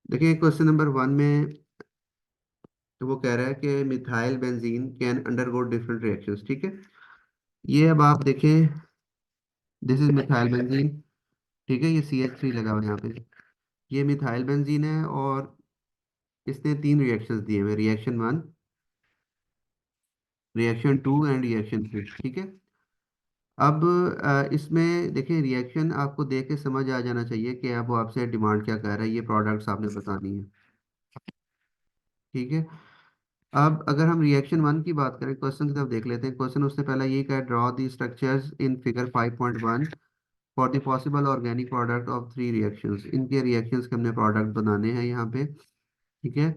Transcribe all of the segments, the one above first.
देखिए question number 1 में तो वो कह रहा है कि methyl benzene can undergo different reactions. ठीक है, ये अब आप देखें, दिस इज मिथाइल बेंजीन। ठीक है, ये CH3 लगा हुआ है यहाँ पे। ये मिथाइल बेंजीन है और इसने 3 रिएक्शंस दिए हुए, रिएक्शन 1, रिएक्शन 2 एंड रिएक्शन 3। ठीक है, अब इसमें देखिए रिएक्शन आपको देख के समझ आ जाना चाहिए कि अब वो आपसे डिमांड क्या कर रहा है, ये प्रोडक्ट्स आपने बतानी है। ठीक है, अब अगर हम रिएक्शन 1 की बात करें, क्वेश्चन की तरफ देख लेते हैं। क्वेश्चन उससे पहले यही कहा, draw the structures in figure 5.1 for the possible organic product of 3 reactions. इनके रिएक्शंस के हमने प्रोडक्ट बनाने हैं यहाँ पे। ठीक है,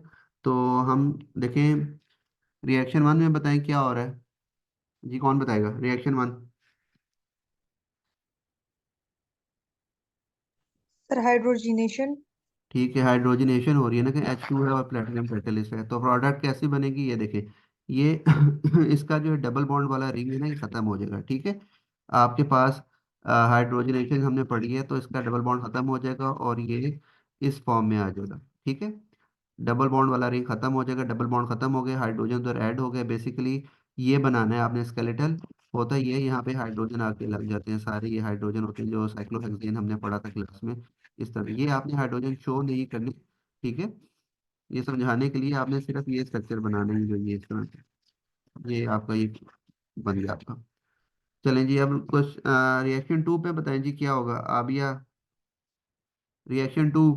तो हम देखें रिएक्शन 1 में बताएं क्या हो रहा है। जी कौन बताएगा रिएक्शन 1? सर हाइड्रोजीनेशन। ठीक है, हाइड्रोजनेशन हो रही है ना, कि H2 है और प्लेटिनम कैटेलिस्ट है। तो प्रोडक्ट कैसी बनेगी, ये देखिए, ये इसका जो डबल बॉन्ड वाला रिंग है ना, ये खत्म हो जाएगा। ठीक है, आपके पास हाइड्रोजनेशन हमने पढ़ी है, तो इसका डबल बॉन्ड खत्म हो जाएगा और ये इस फॉर्म में आ जाएगा। ठीक है, डबल बॉन्ड वाला रिंग खत्म हो जाएगा, डबल बॉन्ड खत्म हो गए, हाइड्रोजन उधर ऐड हो गए। बेसिकली ये बनाना है आपने स्केलेटल। होता ही है, यहाँ पे हाइड्रोजन आके लग जाते हैं सारे, ये हाइड्रोजन होते हैं जो साइक्लोहेक्सेन हमने पढ़ा था क्लास में। इस तरह ये आपने हाइड्रोजन शो नहीं करनी। ठीक है, ये समझाने के लिए आपने सिर्फ ये स्ट्रक्चर बनाना है, जो ये इस तरह से, ये आपका ये बन गया आपका। चलें जी, अब कुछ रिएक्शन 2 पे बताएं जी क्या होगा। Abiya, reaction 2।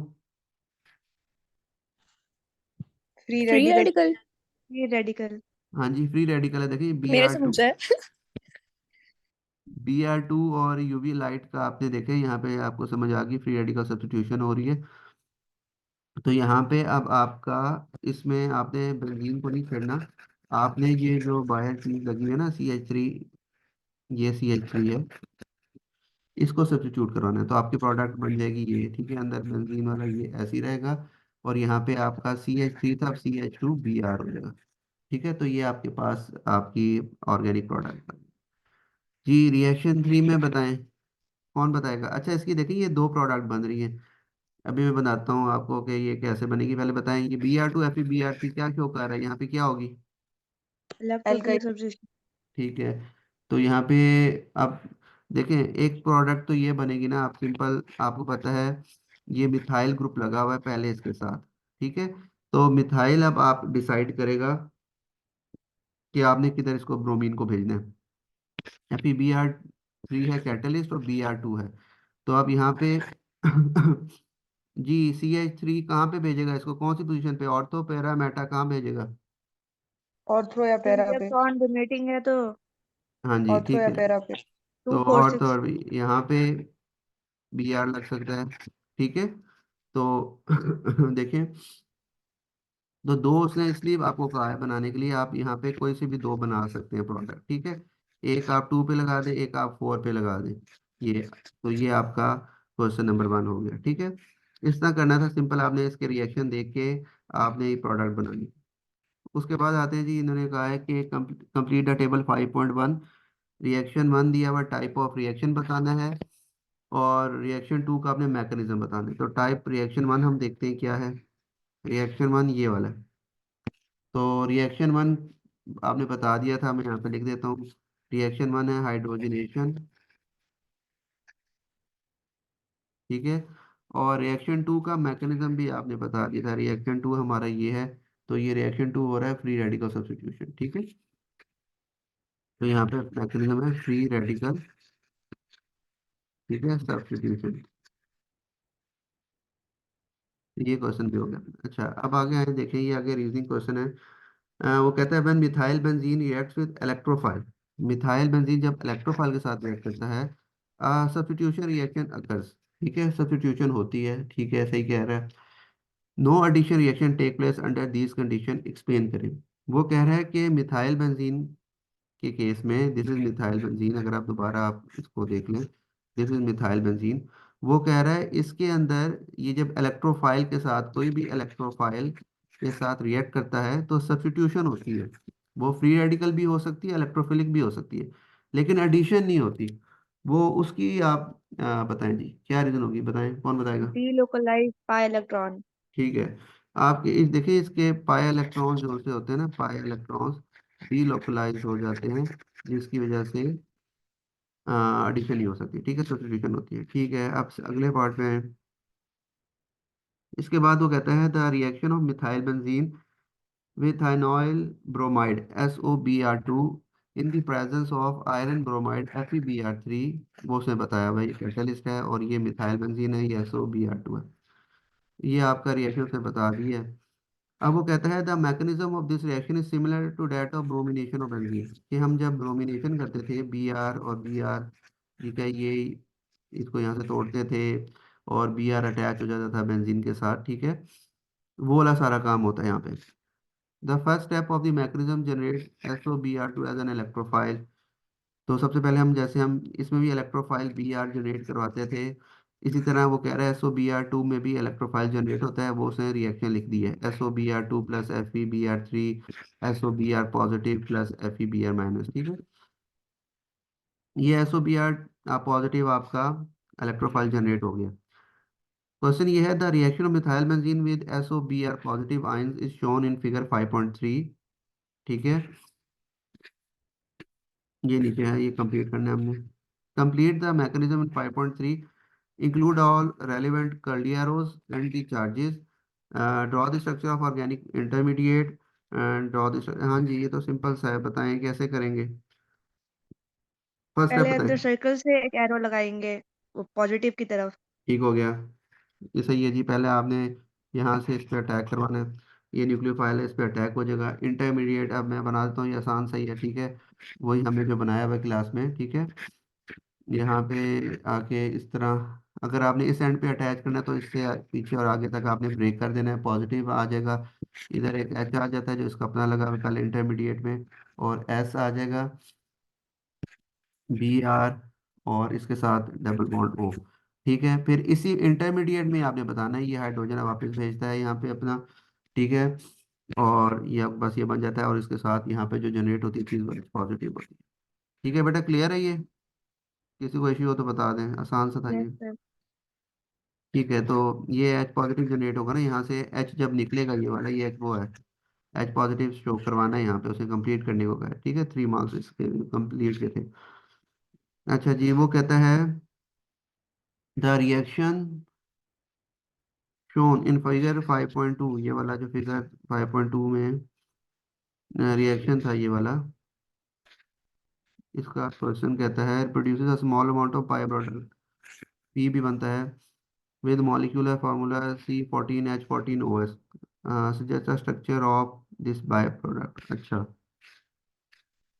Free free radical. Radical. Free radical. हाँ जी, फ्री रेडिकल है। देखिए बी मेरे आर टू समझ है। Br2 और यूवी लाइट का आपने देखे, यहाँ पे आपको समझ आ गई, फ्री रेडिकल सब्स्टिट्यूशन हो रही है। तो यहाँ पे अब आपका, इसमें आपने बेंजीन को नहीं छेड़ना, आपने ये जो बाहर चीज लगी है ना CH3, ये CH3 है, इसको सब्स्टिट्यूट करवाना है। तो आपकी प्रोडक्ट बन जाएगी ये। ठीक है, अंदर बेंजीन वाला ये ऐसे ही रहेगा और यहाँ पे आपका CH3 था, अब CH2Br हो जाएगा। ठीक है, तो ये आपके पास आपकी ऑर्गेनिक प्रोडक्ट है जी। रिएक्शन 3 में बताएं, कौन बताएगा? अच्छा, इसकी देखिए ये 2 प्रोडक्ट बन रही हैं। अभी मैं बताता हूँ आपको कि ये कैसे बनेगी। पहले बताएं, ये Br2 Fe Br3 क्या शो कर रहा है, यहाँ पे क्या होगी? एल्काइल। Electrophilic substitution. ठीक है, तो यहाँ पे अब देखें, एक प्रोडक्ट तो ये बनेगी ना, आप सिंपल, आपको पता है ये मिथाइल ग्रुप लगा हुआ है पहले इसके साथ। ठीक है, तो मिथाइल अब आप डिसाइड करेगा कि आपने किधर इसको ब्रोमीन को भेजना है। Fe Br3 है कैटलिस्ट और Br2 है। तो अब यहाँ पे जी CH3 कहाँ पे भेजेगा इसको, कौन सी पोजीशन पे, ऑर्थो पैरा मेटा, कहाँ भेजेगा? ऑर्थो या पैरा पे। इलेक्ट्रॉन डोनेटिंग है तो हाँ जी ऑर्थो ठीक या है, पैरा पे। टू तो फोर ऑर्थो सिक्स और यहाँ पे Br लग सकता है। ठीक है, तो देखें, तो दो उसने इसलिए आपको कहा है बनाने के लिए, आप यहाँ पे कोई से भी 2 बना सकते हैं प्रोडक्ट। ठीक है, एक आप 2 पे लगा दें, एक आप 4 पे लगा दें। ये, तो ये आपका क्वेश्चन नंबर 1 हो गया। ठीक है, इस तरह करना था सिंपल, आपने इसके रिएक्शन देख के आपने ये प्रोडक्ट बनानी। उसके बाद आते हैं जी, इन्होंने कहा है कि कंप्लीट द टेबल 5.1। रिएक्शन 1 दिया हुआ, टाइप ऑफ रिएक्शन बताना है और रिएक्शन 2 का आपने मैकेनिज्म बताना है। तो टाइप रिएक्शन 1 हम देखते हैं क्या है। रिएक्शन 1 ये वाला है। तो रिएक्शन 1 आपने बता दिया था, मैं यहाँ पे लिख देता हूँ। रिएक्शन 1 है हाइड्रोजनेशन। ठीक है, और रिएक्शन 2 का मैकेनिज्म भी आपने बता दिया था, रिएक्शन 2 हमारा ये है। तो ये रिएक्शन 2 हो रहा है फ्री रेडिकल सब्स्टिट्यूशन। ठीक है, तो यहाँ पे मैकेनिज्म है फ्री रेडिकल, ठीक है, सब्स्टिट्यूशन। ये क्वेश्चन भी हो गया। अच्छा, अब आगे आए देखें, ये आगे रीजनिंग क्वेश्चन है। वो कहता है when methyl benzene reacts with electrophile. Methyl benzene जब इलेक्ट्रोफाइल के साथ रिएक्ट करता है, सब्स्टिट्यूशन रिएक्शन अकर्स। ठीक है, सब्स्टिट्यूशन होती है। ठीक है, सही कह रहा है। No addition reaction take place under these condition, explain करें। वो कह रहा है कि मिथाइल बेंजीन के केस में, दिस इज मिथाइल बेंजीन, अगर आप दोबारा आप इसको देख लें, दिस इज मिथाइल बेंजीन। वो कह रहा है इसके अंदर ये जब इलेक्ट्रोफाइल के साथ, कोई भी इलेक्ट्रोफाइल के साथ रिएक्ट करता है तो सब्स्टिट्यूशन होती है। वो फ्री रेडिकल भी हो सकती है, इलेक्ट्रोफिलिक भी हो सकती है, लेकिन एडिशन नहीं होती। वो उसकी आप बताएं जी क्या रीजन होगी, बताएं, कौन बताएगा? Delocalize pi electron. ठीक है। आपके इस देखिए इसके पाई इलेक्ट्रॉन्स जो से होते हैं ना, पाई इलेक्ट्रॉन्स डीलोकलाइज हो जाते हैं, जिसकी वजह से एडिशन नहीं हो सकती, ठीक है, सब्स्टिट्यूशन होती है। ठीक है, अब अगले पार्ट में हैं। इसके बाद वो कहता है the reaction of methyl benzene with ethanoyl bromide SOBr2 in the presence of iron bromide FeBr3। वो उसने बताया भाई कैटलिस्ट है और ये मिथाइल बेंजीन है, ये SOBr2 है। ये आपका रिएक्शन उसने बता दिया है। अब वो कहता है the mechanism of this reaction is similar to that of bromination of benzene, कि हम जब ब्रोमिनेशन करते थे Br और Br, ठीक है, ये इसको यहाँ से तोड़ते थे और Br अटैच हो जाता था बेंजीन के साथ, ठीक है, वो वाला सारा काम होता है यहाँ पे। The first step of the mechanism generate SOBr2 as an electrophile. तो सबसे पहले हम जैसे हम इसमें भी इलेक्ट्रोफाइल Br जनरेट करवाते थे, इसी तरह वो कह रहा है SOBr2 में भी इलेक्ट्रोफाइल जनरेट होता है। वो उसने रिएक्शन लिख दी है SOBr2 plus FeBr3 SOBr positive plus FeBr minus, ठीक है। ये SOBr पॉजिटिव आपका इलेक्ट्रोफाइल जनरेट हो गया। क्वेश्चन ये है the reaction of methyl benzene with SOBr positive ions is shown in figure 5.3, ठीक है। ये नीचे है, ये कंप्लीट करना है हमने। Complete the mechanism in 5.3, include all relevant Caldieros and the charges, draw the structure of organic intermediate and draw the हाँ जी, ये तो सिंपल सा है, बताएं कैसे करेंगे। फर्स्ट स्टेप पहले बताएं। अंदर सर्कल से एक एरो लगाएंगे वो पॉजिटिव की तरफ। ठीक हो गया, ये सही है जी। पहले आपने यहाँ से इस पे अटैक करवाना है, ये न्यूक्लियोफाइल है, इस पे अटैक हो जाएगा। इंटरमीडिएट अब मैं बना देता हूँ, ये आसान सही है, ठीक है, वही हमने जो बनाया हुआ क्लास में, ठीक है। यहाँ पे आके इस तरह अगर आपने इस एंड पे अटैच करना है तो इससे पीछे और आगे तक आपने ब्रेक कर देना है, पॉजिटिव आ जाएगा। इधर एक एच आ जाता है जो इसका अपना लगा हुआ है कल इंटरमीडिएट में, और एस आ जाएगा Br, और इसके साथ डबल बॉन्ड O, ठीक है। फिर इसी इंटरमीडिएट में आपने बताना है ये हाइड्रोजन वापस भेजता है यहाँ पे अपना, ठीक है, और ये अब बस ये बन जाता है, और इसके साथ यहाँ पे जो जनरेट होती है चीज़ पॉजिटिव होती है। ठीक है बेटा, क्लियर है ये? किसी को इश्यू हो तो बता दें, आसान सा था यस ये। सर। ठीक है, तो ये H पॉजिटिव जनरेट होगा ना यहाँ से, H जब निकलेगा ये वाला, ये H वो है, H पॉजिटिव शो करवाना है यहाँ पे, उसे कंप्लीट करने को कहा है, ठीक है। 3 मार्क्स इसके कंप्लीट के थे। अच्छा जी, वो कहता है the reaction shown in figure 5.2, ये वाला जो फिगर 5.2 में रिएक्शन था ये वाला, इसका क्वेश्चन कहता है produces a small amount of by product, P भी बनता है, with molecular formula C14H14OS, suggest a structure of this byproduct। अच्छा,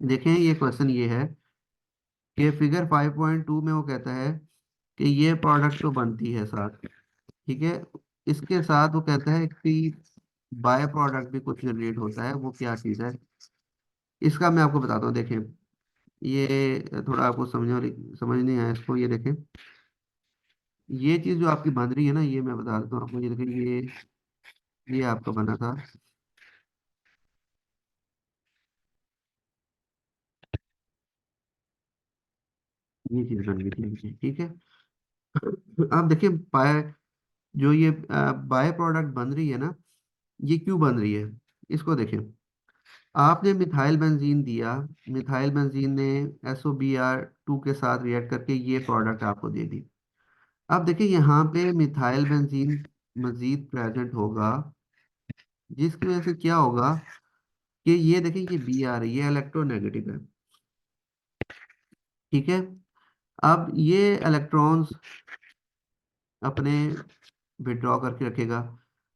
देखें ये क्वेश्चन ये है कि फिगर 5.2 में वो कहता है कि ये प्रोडक्ट तो बनती है साथ, ठीक है, इसके साथ वो कहता है कि बाय प्रोडक्ट भी कुछ जनरेट होता है, वो क्या चीज़ है, इसका मैं आपको बताता हूँ। देखें, ये थोड़ा आपको समझ नहीं आया इसको, ये देखें, ये चीज़ जो आपकी बन रही है ना, ये मैं बता देता हूँ आपको, ये देखें, ये आपका बना था, ये चीज़ बन गई थी नीचे, ठीक है। अब देखिए बाय जो ये बाय प्रोडक्ट बन रही है ना, ये क्यों बन रही है, इसको देखें। आपने मिथाइल बेंजीन दिया, मिथाइल बेंजीन ने SOBr2 के साथ रिएक्ट करके ये प्रोडक्ट आपको दे दी। अब देखिए यहाँ पे मिथाइल बेंजीन मजीद प्रेजेंट होगा, जिसकी वजह से क्या होगा कि ये देखिए ये Br है, ये इलेक्ट्रोनेगेटिव है, ठीक है। अब ये इलेक्ट्रॉन्स अपने विड्रॉ करके रखेगा।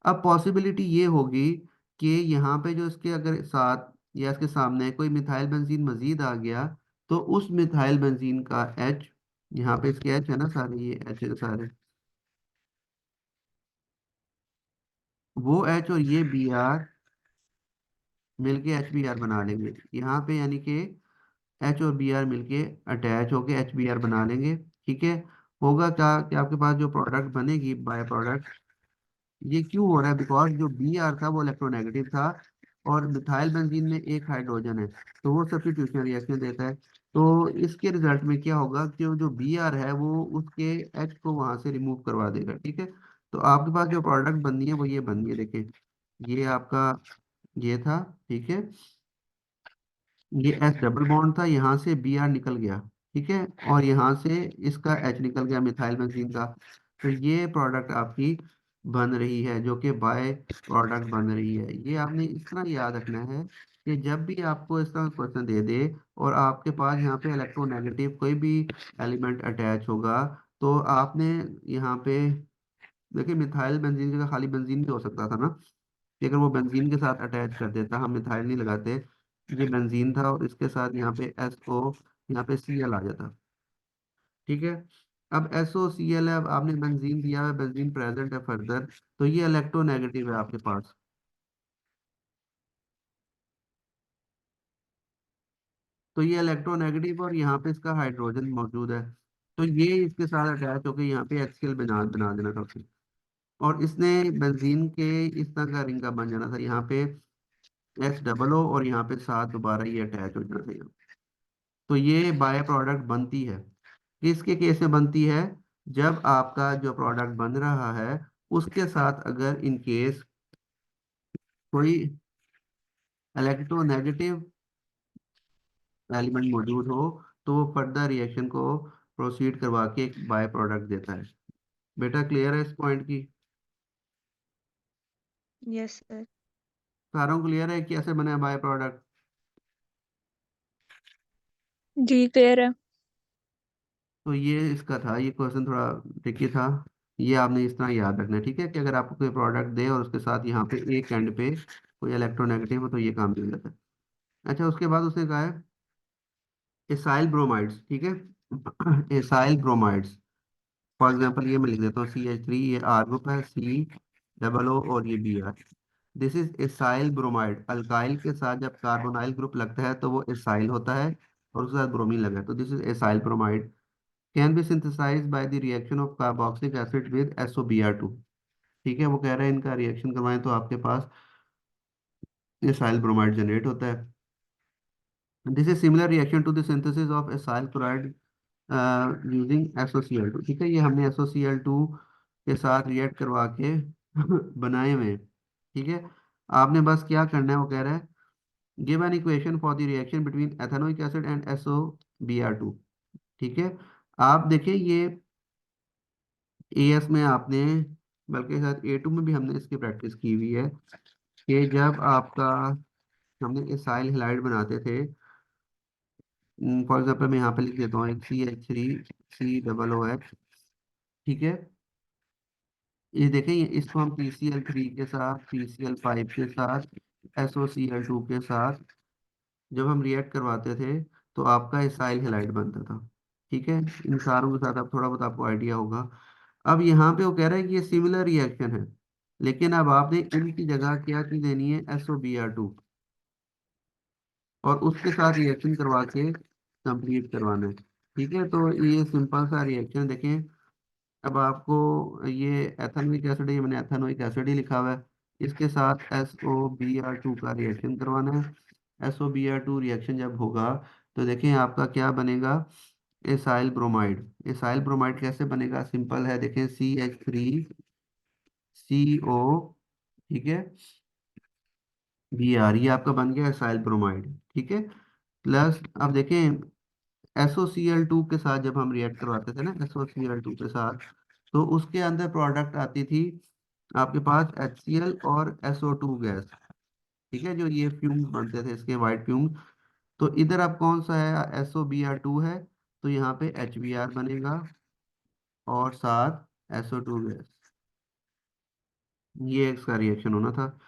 अब पॉसिबिलिटी ये होगी कि यहाँ पे जो इसके अगर साथ या इसके सामने कोई मिथाइल बेंजीन मजीद आ गया, तो उस मिथाइल बेंजीन का H, यहाँ पे इसके H है ना सारे, ये H है सारे, वो H और ये Br मिलके HBr बना लेंगे यहाँ पे, यानी कि H और Br मिलके अटैच होके HBr बना लेंगे, ठीक है। होगा क्या कि आपके पास जो प्रोडक्ट बनेगी बाय प्रोडक्ट, ये क्यों हो रहा है, बिकॉज जो Br था वो इलेक्ट्रोनेगेटिव था, और मिथाइल बेंजीन में एक हाइड्रोजन है, तो वो सब्स्टिट्यूशन रिएक्शन देता है। तो इसके रिजल्ट में क्या होगा कि वो जो Br है वो उसके H को वहां से रिमूव करवा देगा, ठीक है। तो आपके पास जो प्रोडक्ट बननी है वो ये बननी है, देखिए ये आपका ये था, ठीक है, ये एस डबल बॉन्ड था, यहाँ से बी आर निकल गया, ठीक है, और यहाँ से इसका एच निकल गया मिथाइल बेंजीन का। तो ये प्रोडक्ट आपकी बन रही है, जो कि बाय प्रोडक्ट बन रही है। ये आपने इस तरह याद रखना है कि जब भी आपको इस तरह क्वेश्चन दे दे और आपके पास यहाँ पे इलेक्ट्रोनेगेटिव कोई भी एलिमेंट अटैच होगा, तो आपने यहाँ पे देखिए मिथाइल बेंजीन की जगह खाली बेंजीन भी हो सकता था ना, कि अगर वो बेंजीन के साथ अटैच कर देता, हम मिथाइल नहीं लगाते, ये बेंजीन था और इसके साथ यहाँ पे एस ओ, यहाँ पे सी एल आ जाता, ठीक है। अब एस ओ सी एल है, अब आपने बेंजीन दिया है, बेंजीन प्रेजेंट है फर्दर, तो ये इलेक्ट्रोनेगेटिव है आपके पास। तो ये इलेक्ट्रोनेगेटिव और यहाँ पे इसका हाइड्रोजन मौजूद है, तो ये इसके साथ अटैच होकर यहाँ पे HCl बना बना देना था फिर। और इसने बेंजीन के इस तरह का रिंग का बन जाना था, यहाँ पे एस डबल ओ और यहाँ पे साथ दोबारा ये अटैच हो जाना था यहाँ। तो ये बाय प्रोडक्ट बनती है, किसके केस में बनती है? जब आपका जो प्रोडक्ट बन रहा है उसके साथ अगर इन केस कोई इलेक्ट्रोनेगेटिव एलिमेंट मौजूद हो, तो वो फर्दर रिएक्शन को प्रोसीड करवा के एक बाय प्रोडक्ट देता है। बेटा क्लियर है इस पॉइंट की? Yes sir. सारों को क्लियर है कि कैसे बना है बाय प्रोडक्ट? जी क्लियर है। तो ये इसका था, ये क्वेश्चन थोड़ा ट्रिकी था। ये आपने इस तरह याद रखना है, ठीक है, कि अगर आपको कोई प्रोडक्ट दे और उसके साथ यहाँ पे एक एंड पे कोई इलेक्ट्रोनेगेटिव हो तो ये काम मिल जाता है। अच्छा, उसके बाद उसने कहा है एसाइल ब्रोमाइड्स, ठीक है। एसाइल ब्रोमाइड्स, फॉर एग्जांपल ये मैं लिख देता हूँ CH3, ये आर ग्रुप है, C डबल ओ और ये Br। This is acyl bromide. Alkyl के साथ जब कार्बोनाइल ग्रुप लगता है तो वो एसाइल होता है, और उसके साथ ब्रोमीन लगा है, तो this is acyl bromide. Can be synthesized by the reaction of carboxylic acid with SOBr2। ठीक है, वो कह रहे हैं इनका रिएक्शन करवाएं तो आपके पास एसाइल ब्रोमाइड जनरेट होता है। This is similar reaction to the synthesis of acyl chloride using SOCl2। ठीक है, ये हमने SOCl2 के साथ रिएक्ट करवा के बनाए हुए हैं, ठीक है। आपने बस क्या करना है, वो कह रहा है give an equation for the reaction between ethanoic acid and SOBr2। ठीक है, आप देखिए ये AS में आपने, बल्कि शायद A2 में भी हमने इसकी प्रैक्टिस की हुई है, कि जब आपका हमने एसाइल हैलाइड बनाते थे, फॉर एग्जाम्पल मैं यहाँ पे लिख देता हूँ एक CH3 COOH, ठीक है। ये देखें, इसको हम PCl3 के साथ, PCl5 के साथ, SOCl2 के साथ जब हम रिएक्ट करवाते थे तो आपका एसाइल हैलाइड बनता था, ठीक है। इन सारों के साथ अब थोड़ा बहुत आपको आइडिया होगा। अब यहाँ पे वो कह रहा है कि ये सिमिलर रिएक्शन है, लेकिन अब आपने इनकी जगह क्या चीज देनी है, SOBr2, और उसके साथ रिएक्शन करवा के कंप्लीट करवाना है, ठीक है। तो ये सिंपल सा रिएक्शन देखें। अब आपको ये एथेनोइक एसिड, ये मैंने एथेनोइक एसिड ही लिखा हुआ है, इसके साथ SOBr2 का रिएक्शन करवाना है। SOBr2 रिएक्शन जब होगा तो देखें आपका क्या बनेगा, एसाइल ब्रोमाइड। एसाइल ब्रोमाइड कैसे बनेगा, सिंपल है, देखें CH3CO, ठीक है, Br, ये आपका बन गया एसाइल ब्रोमाइड, ठीक है। प्लस अब देखें SOCl2 के साथ जब हम रिएक्ट करवाते थे ना, SOCl2 के साथ, तो उसके अंदर प्रोडक्ट आती थी आपके पास HCl और SO2 गैस, ठीक है, जो ये फ्यूम बनते थे इसके वाइट फ्यूम। तो इधर अब कौन सा है, SOBr2 है, तो यहाँ पे HBr बनेगा और साथ SO2 गैस। ये इसका रिएक्शन होना था,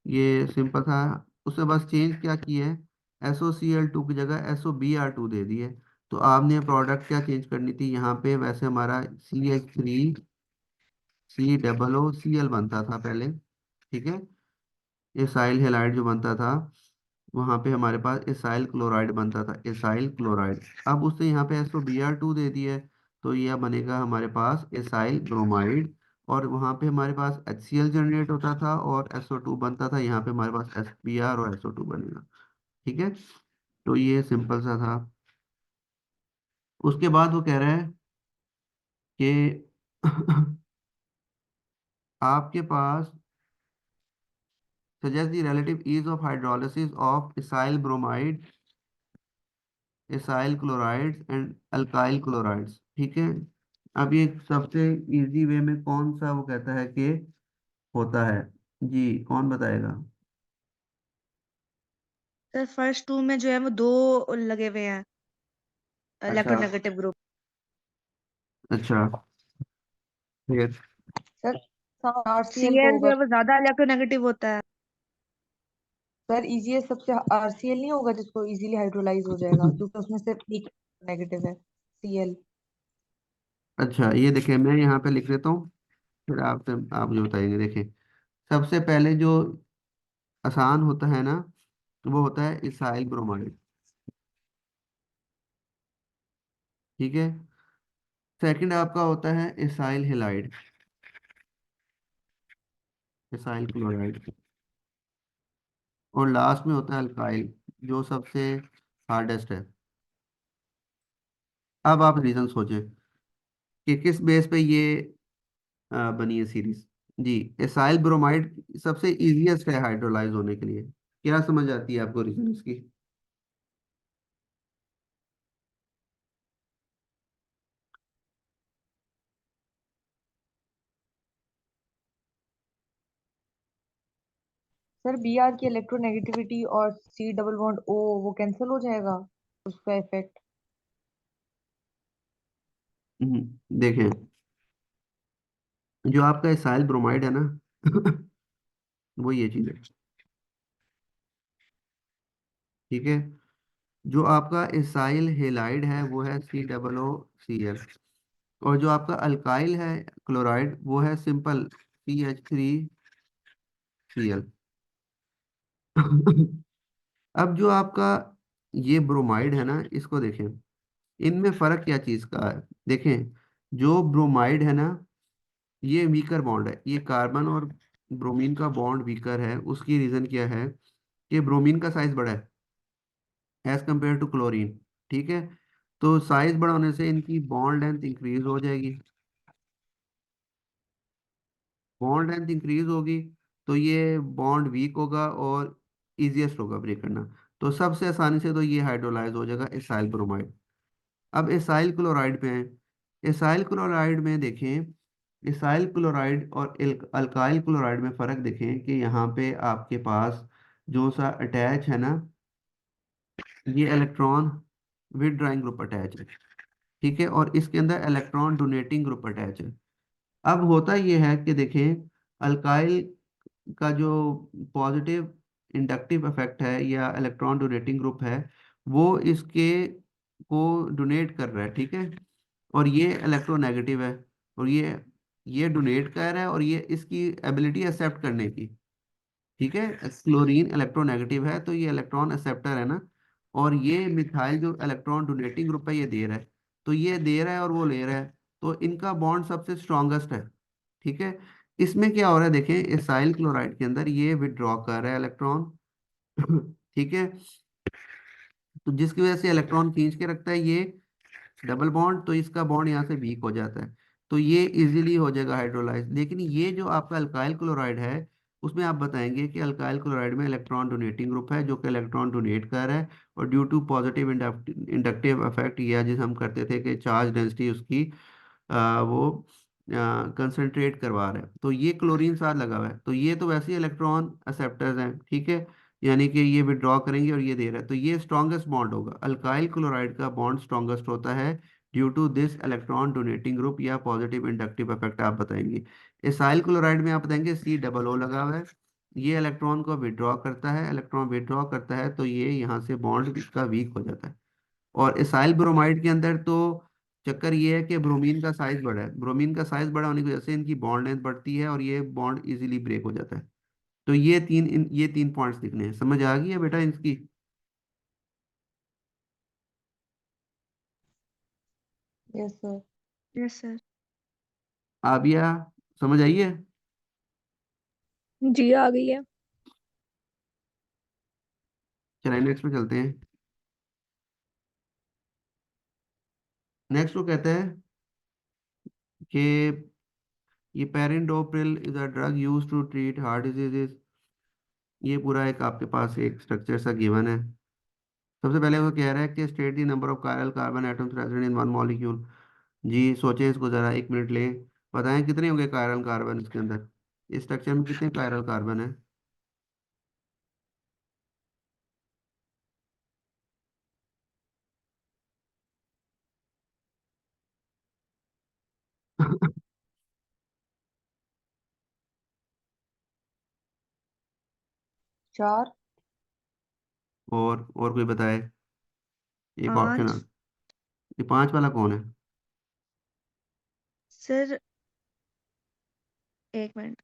ये सिंपल था। उससे बस चेंज क्या किया है, SOCl2 की जगह SOBr2 दे दिए। तो आपने प्रोडक्ट क्या चेंज करनी थी यहाँ पे, वैसे हमारा CH3C OOCl बनता था पहले, ठीक है। एसाइल हेलाइड जो बनता था, वहां पे हमारे पास एसाइल क्लोराइड बनता था, एसाइल क्लोराइड। अब उससे यहाँ पे SOBr2 दे दिया है, तो यह बनेगा हमारे पास एसाइल ब्रोमाइड। और वहां पे हमारे पास HCl जनरेट होता था और SO2 बनता था, यहाँ पे हमारे पास SBr और SO2 बनेगा, ठीक है। तो ये सिंपल सा था। उसके बाद वो कह रहा है कि आपके पास suggest the relative ease of hydrolysis of ethyl bromide, ethyl chlorides and alkyl chlorides। ठीक है, अब ये सबसे इजी वे में कौन सा वो कहता है कि होता है? जी, कौन बताएगा? सर फर्स्ट टू में जो है वो दो लगे हुए हैं अच्छा। Electronegative group. अच्छा, फिर? सर आरसीएल को Cl जो होगा। है वो ज्यादा इलेक्ट्रोनेगेटिव होता है। सर इजीएस्ट सबसे आरसीएल नहीं होगा जिसको इजीली हाइड्रोलाइज हो जाएगा क्योंकि उसमें सिर्फ एक नेगेटिव है, सीएल। अच्छा, ये देखिए मैं यहाँ पे लिख लेता हूँ, फिर आप मुझे बताएंगे। देखिए, सबसे पहले जो आसान होता है ना, वो होता है इसाइल ब्रोमाइड। ठीक है। सेकंड आपका होता है इसाइल हेलाइड, इसाइल क्लोराइड। और लास्ट में होता है अल्काइल, जो सबसे हार्डेस्ट है। अब आप रीजन सोचें कि किस बेस पे ये बनी है सीरीज। जी, इसाइल ब्रोमाइड सबसे इजीएस्ट है हाइड्रोलाइज होने के लिए। क्या समझ आती है आपको रीजन इसकी? सर बी आर की इलेक्ट्रोनेगेटिविटी और सी डबल बॉन्ड ओ वो कैंसिल हो जाएगा, उसका इफेक्ट। देखें, जो आपका इसाइल ब्रोमाइड है ना वो ये चीज है। ठीक है। जो आपका इसाइल हेलाइड है वो है COO Cl। और जो आपका अल्काइल है क्लोराइड, वो है सिंपल CH3Cl। अब जो आपका ये ब्रोमाइड है ना, इसको देखें, इनमें फर्क क्या चीज का है? देखें, जो ब्रोमाइड है ना, ये वीकर बॉन्ड है। ये कार्बन और ब्रोमीन का बॉन्ड वीकर है। उसकी रीजन क्या है? कि ब्रोमीन का साइज बड़ा है एज कंपेयर टू क्लोरीन। ठीक है। तो साइज बड़ा होने से इनकी बॉन्ड लेंथ इंक्रीज हो जाएगी। बॉन्ड लेंथ इंक्रीज होगी तो ये बॉन्ड वीक होगा और इजीएस्ट होगा ब्रेक करना। तो सबसे आसानी से तो ये हाइड्रोलाइज हो जाएगा इसाइल ब्रोमाइड। अब इसाइल क्लोराइड पे हैं। इसाइल क्लोराइड में देखें, इसाइल क्लोराइड और अल्काइल क्लोराइड में फर्क देखें कि यहाँ पे आपके पास जो सा अटैच है ना, ये इलेक्ट्रॉन विदड्राइंग ग्रुप अटैच है। ठीक है। और इसके अंदर इलेक्ट्रॉन डोनेटिंग ग्रुप अटैच है। अब होता यह है कि देखें, अल्काइल का जो पॉजिटिव इंडक्टिव इफेक्ट है या इलेक्ट्रॉन डोनेटिंग ग्रुप है, वो इसके को डोनेट कर रहा है। ठीक है। और ये इलेक्ट्रोनेगेटिव है। और ये डोनेट कर रहा है, और ये इसकी एबिलिटी एक्सेप्ट करने की। ठीक है। क्लोरीन इलेक्ट्रोनेगेटिव है तो ये इलेक्ट्रॉन एक्सेप्टर है ना। और ये मिथाइल जो इलेक्ट्रॉन डोनेटिंग ग्रुप है, ये दे रहा है। तो ये दे रहा है और वो ले रहा है, तो इनका बॉन्ड सबसे स्ट्रॉन्गेस्ट है। ठीक है। इसमें क्या हो रहा है, देखें, इसाइल क्लोराइड के अंदर ये विड्रॉ कर रहा है इलेक्ट्रॉन। ठीक है। तो जिसकी वजह से इलेक्ट्रॉन खींच के रखता है ये डबल बॉन्ड, तो इसका बॉन्ड यहाँ से वीक हो जाता है। तो ये इजीली हो जाएगा हाइड्रोलाइज। लेकिन ये जो आपका अल्काइल क्लोराइड है, उसमें आप बताएंगे कि अल्काइल क्लोराइड में इलेक्ट्रॉन डोनेटिंग ग्रुप है जो कि इलेक्ट्रॉन डोनेट कर रहा है। और due to positive inductive effect, या जिसे हम करते थे कि चार्ज डेंसिटी उसकी वो कंसंट्रेट करवा रहा है, तो ये क्लोरीन साथ लगा हुआ है। तो ये तो वैसे ही इलेक्ट्रॉन एक्सेप्टर्स हैं। ठीक है। यानी कि ये विड्रॉ करेंगे और ये दे रहा है, तो ये स्ट्रॉन्गेस्ट बॉन्ड होगा। अल्काइल क्लोराइड का बॉन्ड स्ट्रॉन्गेस्ट होता है due to this electron donating group या पॉजिटिव इंडक्टिव इफेक्ट आप बताएंगे। इसाइल क्लोराइड में आप बताएंगे COO लगा हुआ है। ये इलेक्ट्रॉन को विड्रॉ करता है, इलेक्ट्रॉन विड्रॉ करता है तो ये यहाँ से बॉन्ड इसका वीक हो जाता है। और इसाइल ब्रोमाइड के अंदर तो चक्कर ये है कि ब्रोमीन का साइज बड़ा है। ब्रोमीन का साइज बड़ा होने की वजह से इनकी बॉन्ड लेंथ बढ़ती है और ये बॉन्ड इजीली ब्रेक हो जाता है। तो ये तीन पॉइंट्स लिखने हैं। समझ आ गई है बेटा इसकी? Yes sir. Yes sir. Abiya, समझ आई है? जी आ गई है। चलिए नेक्स्ट पे चलते हैं। नेक्स्ट वो कहता है कि ये perindopril is a drug use to treat heart diseases. ये पूरा एक आपके पास एक स्ट्रक्चर सा गिवन है। सबसे पहले वो कह रहा है कि state the number of chiral carbon atoms present in one molecule. जी सोचें इसको जरा, 1 मिनट लें, बताएं कितने होंगे कायरल कार्बन इसके अंदर, इस स्ट्रक्चर में कितने कायरल कार्बन है। चार। और कोई बताए, एक ऑप्शन। 5। ये 5 वाला कौन है? Sir 1 minute.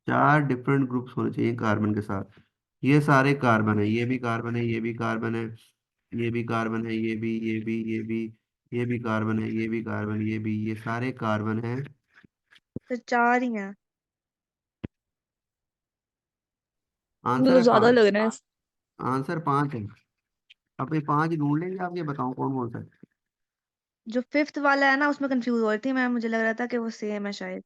4 डिफरेंट ग्रुप्स होने चाहिए कार्बन के साथ। ये सारे कार्बन है, ये भी कार्बन है, ये भी कार्बन है, ये भी कार्बन है, ये भी, ये भी कार्बन है, ये भी कार्बन, ये भी, ये सारे कार्बन है। सर 4 ही हैं। मुझे आंसर तो है ज्यादा 5। लग रहा है। आंसर 5 है। अब ये 5 ढूंढ लेंगे आप, ये बताओ कौन कौन सा है। जो 5th वाला है ना उसमें कंफ्यूज हो रही थी मैं, मुझे लग रहा था कि वो सेम है शायद।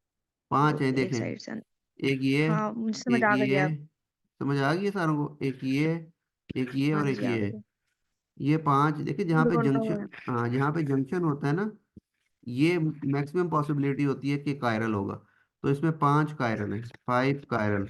5 है एक देखें। साइड से। एक ये, हाँ मुझे समझ एक आ गई ये, अब। समझ आ गई है सारों को, एक ये, एक ये हाँ और एक जी आ ये। गई। ये 5 देखिए, जहाँ पे उल्टा उल्टा हुआ है। जंक्शन, हाँ जहाँ पे जंक्शन होता है ना, ये मैक्सिमम पॉसिबिलिटी होती है कि कायरल होगा। तो इसमें 5 कायरल है, 5 कायरल।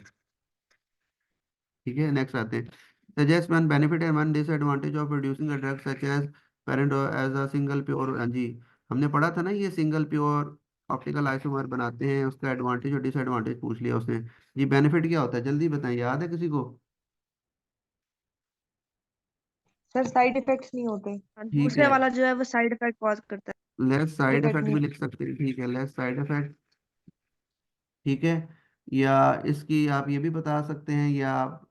ठीक है, नेक्स्ट आते हैं। Suggest one benefit and one disadvantage of producing a drug such as parent as a single pure. हाँ जी, हमने पढ़ा था ना, ये सिंगल प्योर ऑप्टिकल आइसोमर बनाते हैं, उसका एडवांटेज और डिसएडवांटेज पूछ लिया उसने। जी बेनिफिट क्या होता है, जल्दी बताएं, याद है किसी को? सर साइड इफेक्ट्स नहीं होते। और ठीक दूसरे है, वाला जो है वो साइड इफेक्ट कॉज करता है। Less side side effect effect नहीं भी लिख सकते हैं, ठीक है, लेस साइड इफेक्ट। ठीक है, या इसकी आप ये भी बता सकते हैं, या आप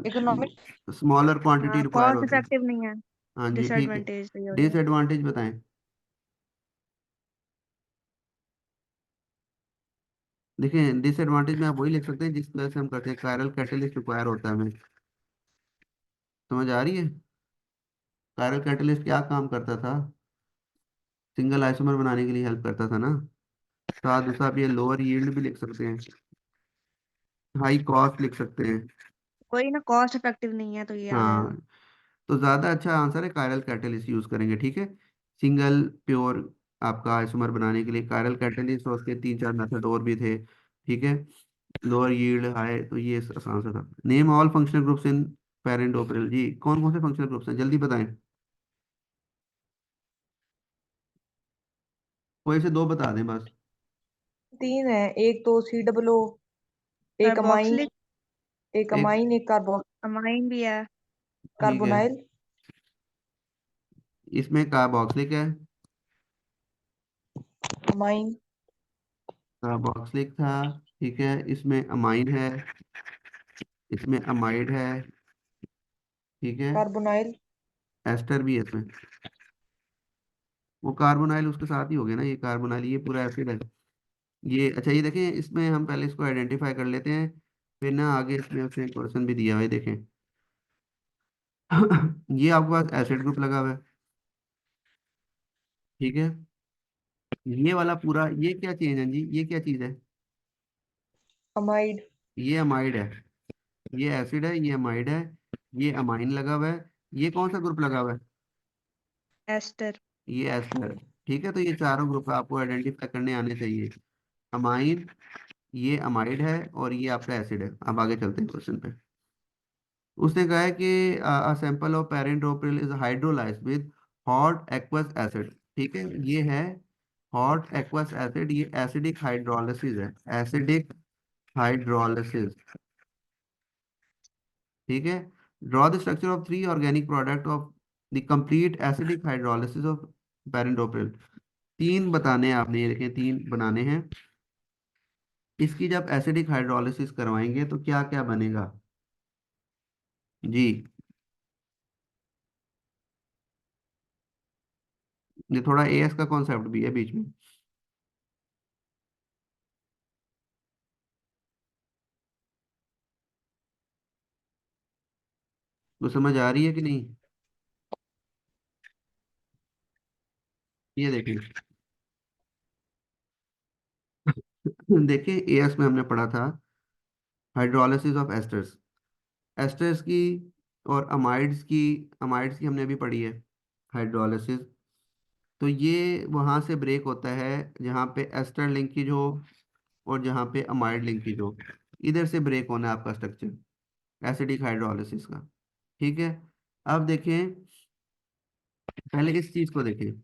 इकोनॉमिक। स्मॉलर क्वांटिटी हाँ रिक्वायर कॉस्ट होती है। इफेक्टिव नहीं है। हाँ जी ठीक है। डिसएडवांटेज तो ये हो जाएगा। डिसएडवांटेज बताएं। देखिए डिसएडवांटेज में आप वही लिख सकते हैं जिस तरह से हम करते हैं, कायरल कैटलिस्ट रिक्वायर होता है हमें। समझ आ रही है? कायरल कैटलिस्ट क्या काम करता था, सिंगल आइसोमर बनाने के लिए हेल्प करता था ना। साथ दूसरा आप ये लोअर यील्ड भी लिख सकते हैं, हाई कॉस्ट लिख सकते हैं। कोई ना कॉस्ट इफेक्टिव नहीं है तो ये आ जाएगा। हाँ, तो ज्यादा अच्छा आंसर है कायरल कैटलिस्ट यूज करेंगे, ठीक है। सिंगल प्योर आपका आइसोमर बनाने के लिए कायरल कैटलिस्ट, और उसके 3 4 मेथड और भी थे। ठीक है, लोअर यील्ड हाई, तो ये आसान सा था। Name all functional groups in perindopril. जी कौन कौन से फंक्शनल ग्रुप्स हैं, जल्दी बताएं। कोई से दो बता दें बस। तीन है, एक तो COO, एक अमाइन, कार्बोक्सिलिक एक एक, अमाइन, एक अमाइन भी है। ठीक है, कार्बोनाइल। इसमें कार्बोक्सिलिक है, अमाइन। कार्बोक्सिलिक था, ठीक है, इसमें अमाइन है, इसमें अमाइड है, ठीक है, कार्बोनाइल। एस्टर भी है इसमें। वो कार्बोनाइल उसके साथ ही हो गया ना, ये कार्बोनाइल, ये पूरा एसिड है। ये अच्छा, ये देखें, इसमें हम पहले इसको आइडेंटिफाई कर लेते हैं, फिर ना आगे इसमें उसने क्वेश्चन भी दिया हुआ है, देखें। ये आपके पास एसिड ग्रुप लगा हुआ है, ठीक है। ये वाला पूरा, ये क्या चीज है जी, ये क्या चीज है? अमाइड। ये अमाइड है, ये एसिड है, ये अमाइड है, ये अमाइन लगा हुआ है। ये कौन सा ग्रुप लगा हुआ है? एस्टर। ये एस्टर। ठीक है, तो ये चारों ग्रुप आपको आइडेंटिफाई करने आने चाहिए। अमाइन, ये अमाइड है, और ये आपका एसिड है। अब आगे चलते हैं क्वेश्चन पे। उसने कहा है कि a sample of perindopril is hydrolysed with hot aqueous acid. ठीक है, ये है हॉट एक्वस एसिड, ये एसिडिक हाइड्रोलिसिस है, एसिडिक हाइड्रोलिसिस। ठीक है, draw the structure of 3 organic product of the complete acidic hydrolysis of perindopril. 3 बताने हैं आपने, ये देखें 3 बनाने हैं। इसकी जब एसिडिक हाइड्रोलिसिस करवाएंगे तो क्या क्या बनेगा जी। ये थोड़ा एएस का कॉन्सेप्ट भी है बीच में। तो समझ आ रही है कि नहीं? ये देखिए, देखिए एएस में हमने पढ़ा था हाइड्रोलिसिस ऑफ एस्टर्स, एस्टर्स की और अमाइड्स की हमने अभी पढ़ी है हाइड्रोलिसिस। तो ये वहां से ब्रेक होता है जहाँ पे एस्टर लिंकेज हो और जहाँ पे अमाइड लिंकेज हो, इधर से ब्रेक होना है आपका स्ट्रक्चर एसिडिक हाइड्रोलिसिस का। ठीक है, अब देखें, पहले इस चीज को देखें,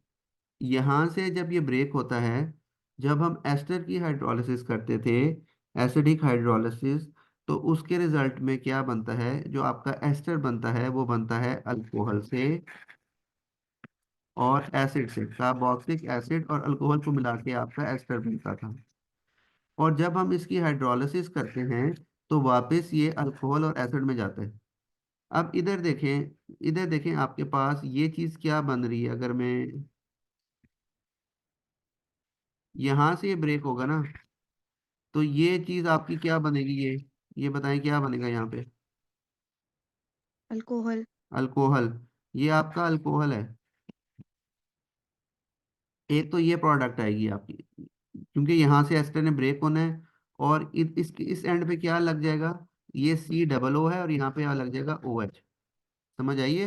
यहाँ से जब ये ब्रेक होता है, जब हम एस्टर की हाइड्रोलिसिस करते थे, एसिडिक हाइड्रोलिसिस, तो उसके रिजल्ट में क्या बनता है, जो आपका एस्टर बनता है वो बनता है अल्कोहल से और एसिड से, कार्बोक्सिलिक एसिड और अल्कोहल को मिला के आपका एस्टर बनता था। और जब हम इसकी हाइड्रोलिसिस करते हैं तो वापस ये अल्कोहल और एसिड में जाता है। अब इधर देखें आपके पास ये चीज़ क्या बन रही है, अगर मैं यहाँ से ये ब्रेक होगा ना, तो ये चीज़ आपकी क्या बनेगी, ये बताएं क्या बनेगा यहाँ पे? अल्कोहल। अल्कोहल। ये आपका अल्कोहल है। एक तो ये प्रोडक्ट आएगी आपकी, क्योंकि यहाँ से एस्टर ने ब्रेक होना है, और इस एंड पे क्या लग जाएगा, ये सी डबल ओ है और यहाँ पे लग जाएगा ओ एच। समझ आइए?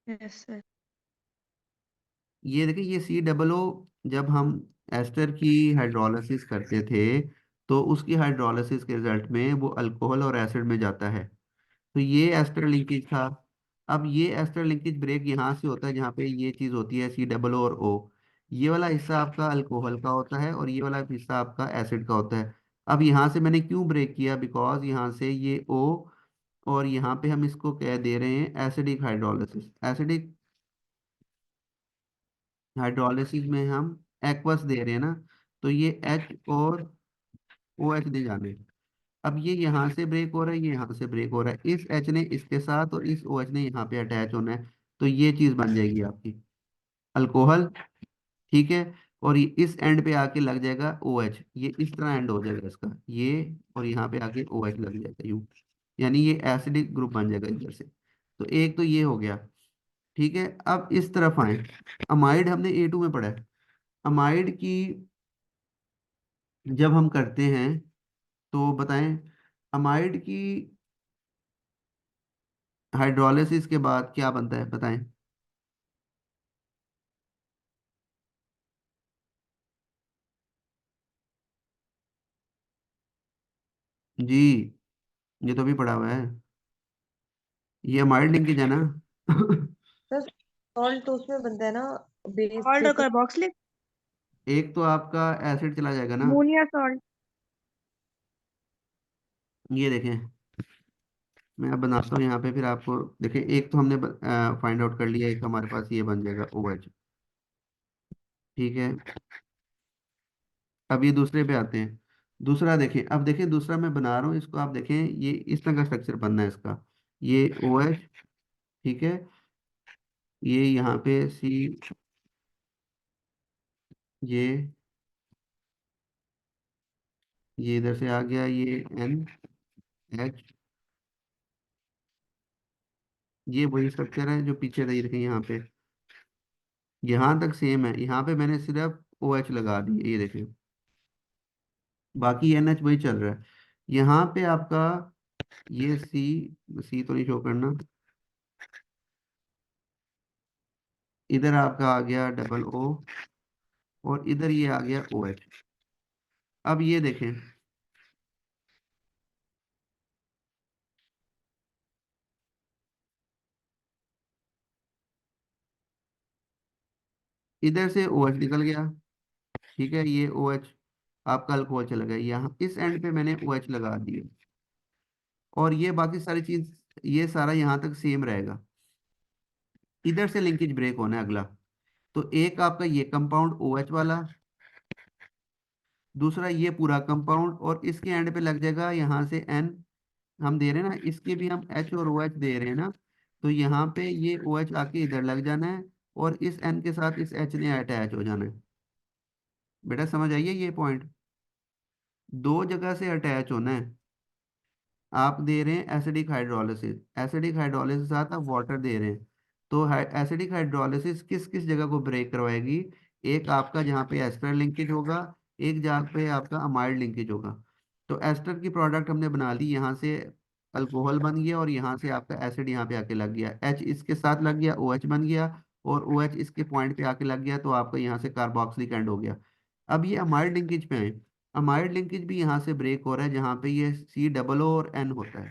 Yes sir. ये देखिए, ये सी डबल ओ, जब हम एस्टर की हाइड्रोलिसिस करते थे तो उसकी हाइड्रोलिसिस के रिजल्ट में वो अल्कोहल और एसिड में जाता है। तो ये एस्टर लिंकेज था। अब ये एस्टर लिंकेज ब्रेक यहाँ से होता है जहाँ पे ये चीज़ होती है सी डबल ओ और ओ। ये वाला हिस्सा आपका अल्कोहल का होता है और ये वाला हिस्सा आपका एसिड का होता है। अब यहाँ से मैंने क्यों ब्रेक किया, बिकॉज यहाँ से ये ओ, और यहाँ पे हम इसको कह दे रहे हैं एसिडिक हाइड्रोलिसिस। एसिडिक हाइड्रोलिसिस में हम एक्वस दे रहे हैं ना, तो ये एच और ओ एच दे जाने। अब ये यहाँ से ब्रेक हो रहा है, ये यहाँ से ब्रेक हो रहा है, इस एच ने इसके साथ और इस ओ एच ने यहाँ पे अटैच होना है, तो ये चीज बन जाएगी आपकी अल्कोहल। ठीक है, और ये इस एंड पे आके लग जाएगा ओ एच, ये इस तरह एंड हो जाएगा इसका ये, और यहाँ पे आके ओ एच लग जाएगा यूं, यानी ये एसिडिक ग्रुप बन जाएगा इधर से। तो एक तो ये हो गया। ठीक है, अब इस तरफ आए, अमाइड हमने A2 में पढ़ा है। अमाइड की जब हम करते हैं तो बताएं, अमाइड की हाइड्रोलिसिस के बाद क्या बनता है बताएं? जी, ये तो भी पढ़ा हुआ है, ये अमाइड लिंकेज है ना। सर सॉल्ट तो उसमें बनता है ना, बेस सॉल्ट और जैसे। कार्बोक्सिलिक। एक तो आपका एसिड चला जाएगा ना। Ammonia salt. ये देखें, मैं अब बनाता हूँ यहाँ पे, फिर आपको देखें, एक तो हमने फाइंड आउट कर लिया, एक हमारे पास ये बन जाएगा ओ एच। ठीक है, अब ये दूसरे पे आते हैं। दूसरा देखें, अब देखें दूसरा मैं बना रहा हूँ इसको, आप देखें ये इस तरह का स्ट्रक्चर बनना है इसका, ये ओ एच। ठीक है, ये यहाँ पे सी, ये इधर से आ गया, ये एन एच, ये वही स्ट्रक्चर है जो पीछे था, ये देखें यहाँ पे, यहाँ तक सेम है, यहाँ पे मैंने सिर्फ ओ एच लगा दी, ये देखें, बाकी एन एच वही चल रहा है। यहाँ पे आपका ये सी, सी तो नहीं शो करना, इधर आपका आ गया डबल ओ, और इधर ये आ गया ओ एच। अब ये देखें, इधर से ओ एच निकल गया। ठीक है, ये ओ एच आपका अल्कोहल चला गया, यहाँ इस एंड पे मैंने ओ एच लगा दिया, और ये बाकी सारी चीज, ये सारा यहाँ तक सेम रहेगा। इधर से लिंकेज ब्रेक होना है अगला। तो एक आपका ये कंपाउंड ओ एच वाला, दूसरा ये पूरा कंपाउंड, और इसके एंड पे लग जाएगा यहाँ से एन, हम दे रहे हैं ना, इसके भी हम एच और ओ एच दे रहे हैं ना, तो यहाँ पे ये ओ एच आके इधर लग जाना है, और इस एन के साथ इस एच ने अटैच हो जाना है। बेटा समझ आइए ये पॉइंट, दो जगह से अटैच होना है। आप दे रहे हैं एसिडिक हाइड्रोलिसिस, एसिडिक हाइड्रोलिसिस के साथ आप वाटर दे रहे हैं। तो एसिडिक हाइड्रोलिसिस किस किस जगह को ब्रेक करवाएगी? एक आपका जहाँ पे एस्टर लिंकेज होगा, एक जहाँ पे आपका अमाइड लिंकेज होगा। तो एस्टर की प्रोडक्ट हमने बना ली, यहाँ से अल्कोहल बन गया और यहाँ से आपका एसिड यहाँ पे आके लग गया, एच इसके साथ लग गया, ओ एच बन गया, और ओ एच इसके पॉइंट पे आके लग गया, तो आपका यहाँ से कार्बोक्सिलिक एंड हो गया। अब ये अमाइड लिंकेज पे है, अमाइड लिंकेज भी यहाँ से ब्रेक हो रहा है जहाँ पे ये सी डबल ओ और एन होता है।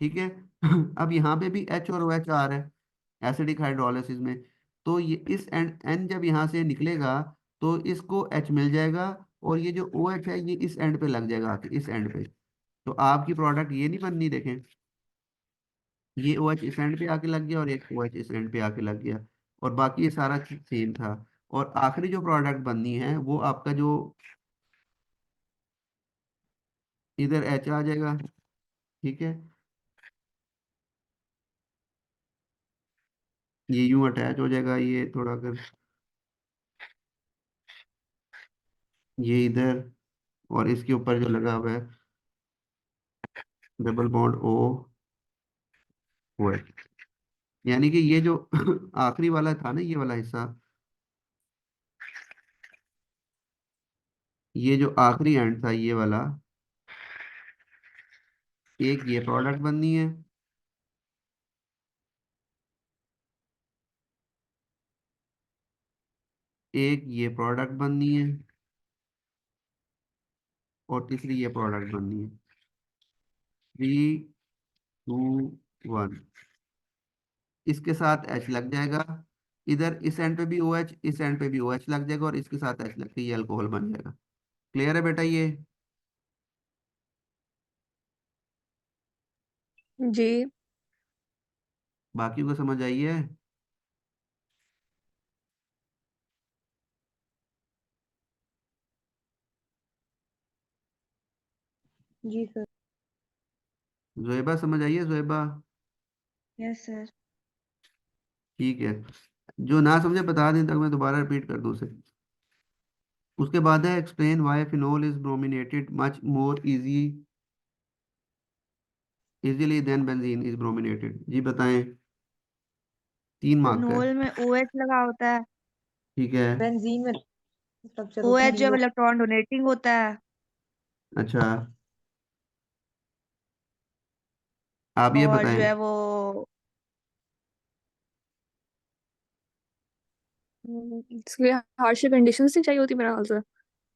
ठीक है। अब यहाँ पे भी एच और ओ एच आ रहा है एसिडिक हाइड्रोलिसिस में। तो ये इस एंड एन जब यहाँ से निकलेगा तो इसको एच मिल जाएगा, और ये जो ओ एच है ये इस एंड पे लग जाएगा आके, इस एंड पे। तो आपकी प्रोडक्ट ये नहीं बननी, देखें ये ओ एच इस एंड पे आके लग गया और एक ओ एच इस एंड पे आके लग गया, और बाकी ये सारा सेम था। और आखिरी जो प्रोडक्ट बननी है वो आपका जो इधर एच आ जाएगा। ठीक है, ये यूं अटैच हो जाएगा, ये थोड़ा कर, ये इधर, और इसके ऊपर जो लगा हुआ है double bond O O H. यानी कि ये जो आखिरी वाला था ना, ये वाला हिस्सा, ये जो आखिरी एंड था ये वाला, एक ये प्रोडक्ट बननी है, एक ये प्रोडक्ट बननी है, और तीसरी ये प्रोडक्ट बननी है। 3, 2, 1। इसके साथ एच लग जाएगा, इधर इस एंड पे भी ओ एच, इस एंड पे भी ओ एच लग जाएगा, और इसके साथ एच लग के ये अल्कोहल बन जाएगा। क्लियर है बेटा ये? जी। बाकी को समझ आई है? जी सर। जोएबा समझ आई है? जोएबा? Yes sir. ठीक है, जो ना समझे बता दें तक मैं दोबारा रिपीट कर दूँ उसे। उसके बाद है explain why phenol is brominated much more easily than benzene is brominated. जी बताएं, 3 मार्क का है। फिनोल में OH लगा होता है। ठीक है। बेंजीन में स्ट्रक्चर होता है OH जो है डीओ। इलेक्ट्रॉन डोनेटिंग होता है। अच्छा, आप ये और जो बताएं। है वो इसके लिए हार्श कंडीशंस नहीं चाहिए होती मेरे ख्याल से,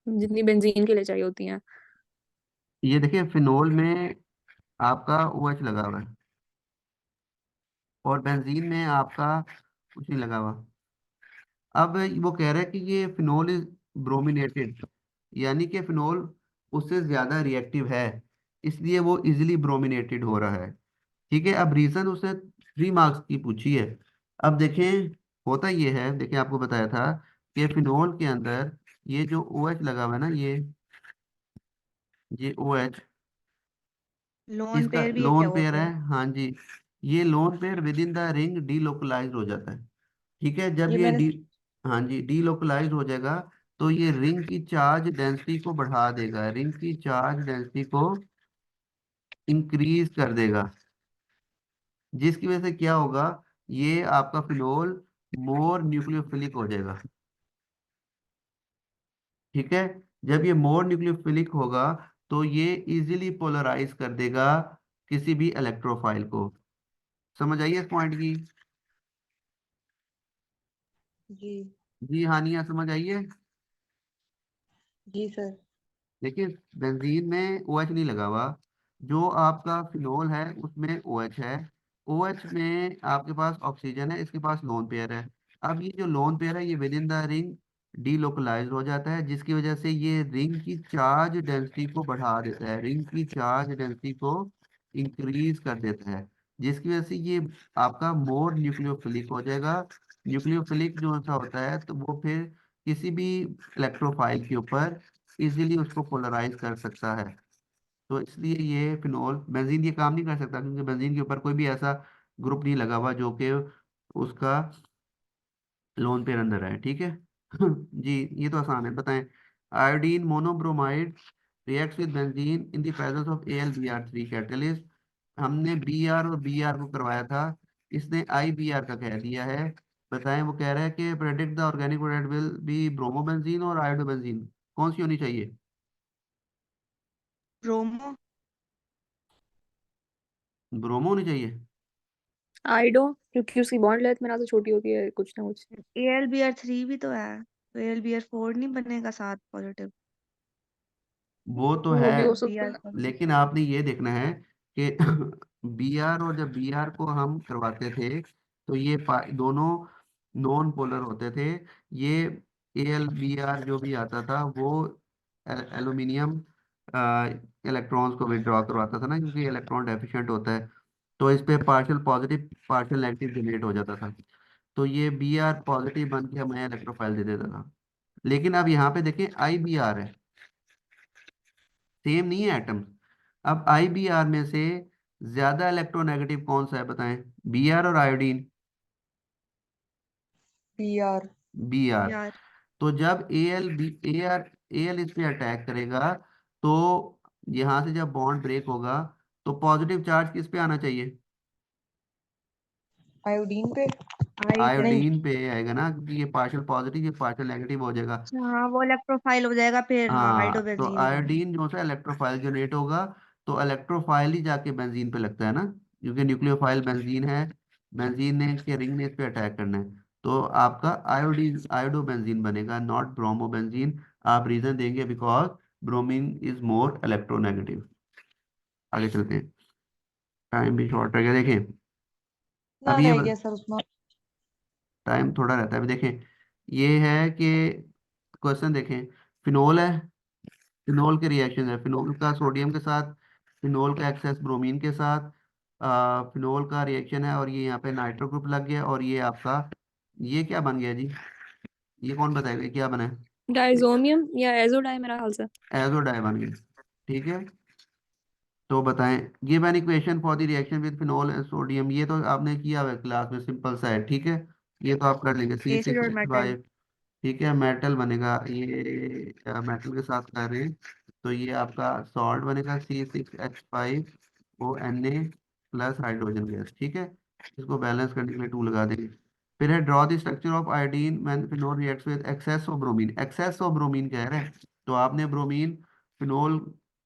जितनी बेंजीन के लिए चाहिए होती हैं। ये देखिए फिनोल में आपका ओ एच लगा हुआ है, और बेंजीन में आपका कुछ नहीं लगा हुआ। अब वो कह रहा है कि ये फिनोल इज ब्रोमिनेटेड, यानी कि फिनोल उससे ज्यादा रिएक्टिव है, इसलिए वो इजिली ब्रोमिनेटेड हो रहा है। ठीक है, अब रीजन उसने 3 मार्क्स की पूछी है। अब देखें, होता ये है, देखें आपको बताया था कि फिनोल के अंदर ये जो ओ एच लगा हुआ है ना, ये ओ एच, लोन इसका पेयर भी है क्या लोन वो पेयर है। फिर? हाँ जी, ये lone pair within the ring delocalize हो जाता है। ठीक है, जब ये ये मैंने हाँ जी डीलोकलाइज हो जाएगा, तो ये रिंग की चार्ज डेंसिटी को बढ़ा देगा, रिंग की चार्ज डेंसिटी को इंक्रीज कर देगा, जिसकी वजह से क्या होगा, ये आपका फिनोल मोर न्यूक्लियोफिलिक हो जाएगा। ठीक है, जब ये मोर न्यूक्लियोफिलिक होगा तो ये इजीली पोलराइज कर देगा किसी भी इलेक्ट्रोफाइल को। समझ आइए इस पॉइंट की? जी। जी हानिया, समझ आइए? जी सर। देखिए बेंजीन में ओ एच नहीं लगा हुआ, जो आपका फिनोल है उसमें ओ एच है, ओ एच में आपके पास ऑक्सीजन है, इसके पास लोन पेयर है। अब ये जो लोन पेयर है ये within the ring delocalize हो जाता है, जिसकी वजह से ये रिंग की चार्ज डेंसिटी को बढ़ा देता है, रिंग की चार्ज डेंसिटी को इंक्रीज कर देता है, जिसकी वजह से ये आपका मोर न्यूक्लियोफिलिक हो जाएगा। न्यूक्लियोफिलिक जो सा होता है तो वो फिर किसी भी इलेक्ट्रोफाइल के ऊपर इजीली उसको पोलराइज कर सकता है। तो इसलिए ये फिनोल, बेंजीन ये काम नहीं कर सकता, क्योंकि बेंजीन के ऊपर कोई भी ऐसा ग्रुप नहीं लगा हुआ जो कि उसका लोन पेयर अंदर है। ठीक है। जी, ये तो आसान है, बताएं। Iodine monobromide reacts with benzene in the presence of AlBr3 catalyst हमने बी आर और बी आर को करवाया था, इसने आई बी आर का कह दिया है। बताएं, वो कह रहा है कि predict the organic product will be bromobenzene और आयोडोबेंजीन, कौन सी होनी चाहिए? ब्रोमो। ब्रोमो होनी चाहिए। आइडो, क्योंकि उसकी बॉन्ड लेंथ मेरे से छोटी होती है कुछ ना कुछ। AlBr3 भी तो है, तो AlBr4 नहीं बनेगा साथ पॉजिटिव। वो तो वो है, भी हो सकता Br है। पॉजिटिव। लेकिन आपने ये देखना है कि बी आर, और जब बी आर को हम करवाते थे तो ये दोनों नॉन पोलर होते थे। ये ए एल बी आर जो भी आता था वो एल्यूमिनियम इलेक्ट्रॉन्स को विड्रॉ करवाता था ना, क्योंकि इलेक्ट्रॉन डेफिशिएंट होता है। तो इस पे partial positive partial negative generate हो जाता था। तो ये बी आर पॉजिटिव बन के हमें इलेक्ट्रोफाइल दे देता था। लेकिन अब यहाँ पे देखें आई बी आर है, सेम नहीं है एटम। अब आई बी आर में से ज्यादा इलेक्ट्रोनेगेटिव कौन सा है बताएं? बी आर और आयोडीन? PR। B R. यार तो जब ए एल इस पे अटैक करेगा, तो यहां से जब बॉन्ड ब्रेक होगा तो पॉजिटिव चार्ज किस पे आना चाहिए? आयोडीन पे। आई पे। नहीं। आयोडीन पे आएगा ना, क्योंकि ये पार्शियल पॉजिटिव, ये पार्शियल नेगेटिव हो जाएगा। अच्छा, हाँ वो इलेक्ट्रोफाइल हो जाएगा फिर, हाँ हाँ, तो हाइड्रोबेंजीन बन। आयोडीन जो सा इलेक्ट्रोफाइल जनरेट होगा, तो इलेक्ट्रोफाइल ही जाके बेंजीन पे लगता है ना, क्योंकि न्यूक्लियोफाइल बेंजीन है। बेंजीन ने के रिंग ने इस पे अटैक करना है। तो आपका आयोडीन आयोडो बेंजीन बनेगा, नॉट ब्रोमो बेंजीन। आप रीजन देंगे because bromine is more electronegative. आगे चलते हैं, टाइम भी शॉर्ट रह गया, देखें। अब ना ये रह गया सर उसमें। टाइम थोड़ा रहता है, अभी देखें। ये है कि क्वेश्चन देखें, फिनोल है, फिनोल के रिएक्शन है, फिनोल का सोडियम के साथ, फिनोल का एक्सेस ब्रोमीन के साथ, फिनोल का रिएक्शन है, और ये यहाँ पे नाइट्रो ग्रुप लग गया, और ये आपका ये क्या बन गया जी? ये कौन बताएगा ये क्या बना है? डाइजोमियम या एजोडाई मेरा ख्याल से। एजोडाई बन गया। ठीक है, तो बताएं, give an equation for the reaction with phenol and sodium. ये तो आपने किया हुआ है क्लास में, सिंपल सा है, ठीक है। ये तो आप कर लेंगे, सी एसिड सिक्स और एच मेटल। फाइव ठीक है, मेटल बनेगा ये, मेटल के साथ कर रहे हैं, तो ये आपका सॉल्ट बनेगा C6H5 ओ Na प्लस हाइड्रोजन गैस, ठीक है। इसको बैलेंस करने के लिए 2 लगा देंगे। फिर है draw the structure of iodine when phenol reacts with excess of bromine. Excess of bromine कह रहे हैं, तो आपने ब्रोमीन फिनोल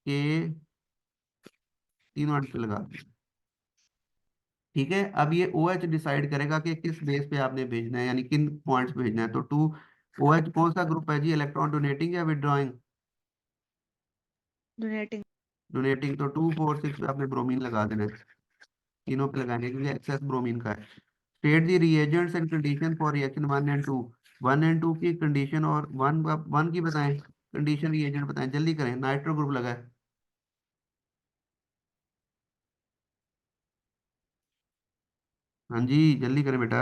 के तीनों एंड पे लगा दिया। ठीक है, अब ये ओ एच डिसाइड करेगा कि किस बेस पे आपने भेजना है, यानी किन पॉइंट्स पे भेजना है। तो टू ओ एच कौन सा ग्रुप है जी, इलेक्ट्रॉन डोनेटिंग या विदड्रॉइंग? डोनेटिंग। डोनेटिंग, तो 2 4 6 पे आपने ब्रोमीन लगा देना है, तीनों पे लगाएंगे क्योंकि एक्सेस ब्रोमीन का है। State the reagents and condition for reaction 1 and 2। 1 and 2 की कंडीशन, और वन की बताएं कंडीशन, रिएजेंट बताएं, जल्दी करें, नाइट्रो ग्रुप लगा है। हाँ जी, जल्दी करें बेटा।